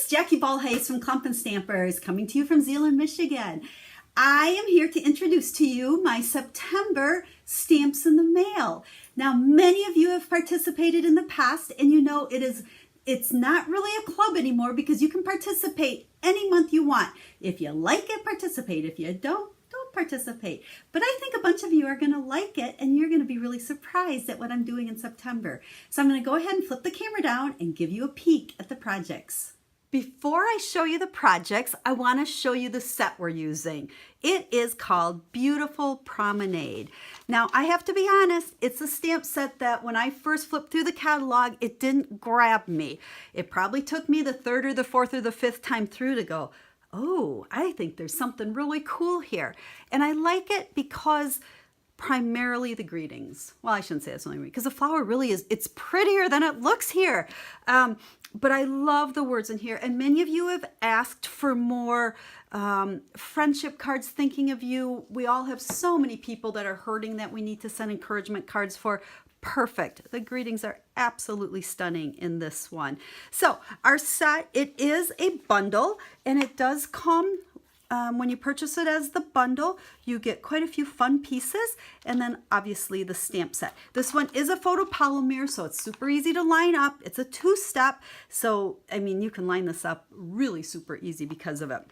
It's Jackie Bolhuis from Klompen Stampers, coming to you from Zeeland, Michigan. I am here to introduce to you my September stamps in the mail. Now, many of you have participated in the past, and you know it's not really a club anymore because you can participate any month you want. If you like it, participate. If you don't participate. But I think a bunch of you are going to like it, and you're going to be really surprised at what I'm doing in September. So I'm going to go ahead and flip the camera down and give you a peek at the projects. Before I show you the projects, I want to show you the set we're using. It is called Beautiful Promenade. Now, I have to be honest, it's a stamp set that when I first flipped through the catalog, it didn't grab me. It probably took me the third or the fourth or the fifth time through to go, oh, I think there's something really cool here. And I like it because primarily the greetings. Well, I shouldn't say that's only because the flower really is, it's prettier than it looks here. But I love the words in here. And many of you have asked for more friendship cards, thinking of you. We all have so many people that are hurting that we need to send encouragement cards for. Perfect. The greetings are absolutely stunning in this one. So our set, it is a bundle, and it does come when you purchase it as the bundle, you get quite a few fun pieces, and then obviously the stamp set. This one is a photopolymer, so it's super easy to line up. It's a two-step, so I mean you can line this up really super easy because of it.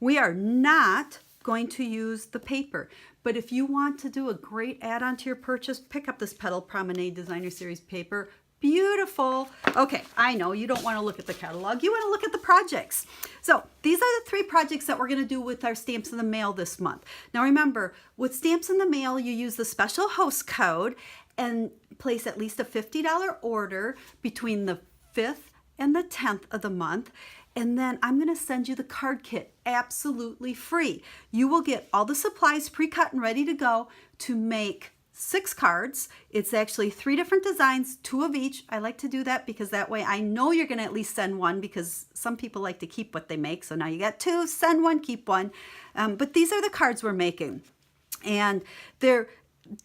We are not going to use the paper, but if you want to do a great add-on to your purchase, pick up this Beautiful Promenade Designer Series paper. Beautiful. Okay, I know you don't want to look at the catalog. You want to look at the projects. So these are the three projects that we're going to do with our stamps in the mail this month. Now remember, with stamps in the mail, you use the special host code and place at least a $50 order between the 5th and the 10th of the month. And then I'm going to send you the card kit absolutely free. You will get all the supplies pre-cut and ready to go to make 6 cards. It's actually 3 different designs, 2 of each. I like to do that because that way I know you're going to at least send one, because some people like to keep what they make. So now you got 2, send 1, keep 1. But these are the cards we're making. And they're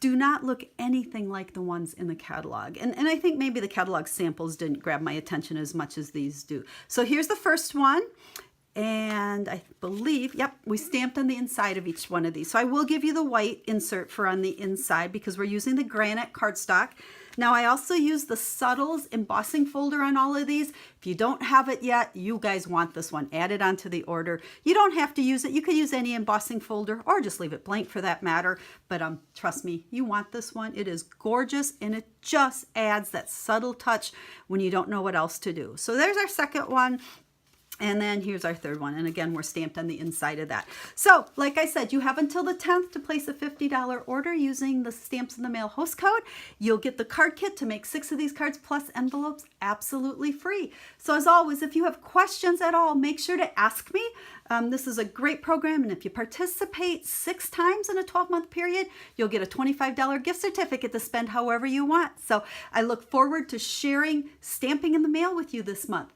do not look anything like the ones in the catalog. And I think maybe the catalog samples didn't grab my attention as much as these do. So here's the first one. And I believe, yep, we stamped on the inside of each one of these. So I will give you the white insert for on the inside because we're using the granite cardstock. Now I also use the Subtles embossing folder on all of these. If you don't have it yet, you guys want this one. Add it onto the order. You don't have to use it. You could use any embossing folder or just leave it blank for that matter. But trust me, you want this one. It is gorgeous, and it just adds that subtle touch when you don't know what else to do. So there's our second one. And then here's our third one. And again, we're stamped on the inside of that. So like I said, you have until the 10th to place a $50 order using the Stamps in the Mail host code. You'll get the card kit to make 6 of these cards plus envelopes absolutely free. So as always, if you have questions at all, make sure to ask me. This is a great program. And if you participate 6 times in a 12-month period, you'll get a $25 gift certificate to spend however you want. So I look forward to sharing Stamping in the Mail with you this month.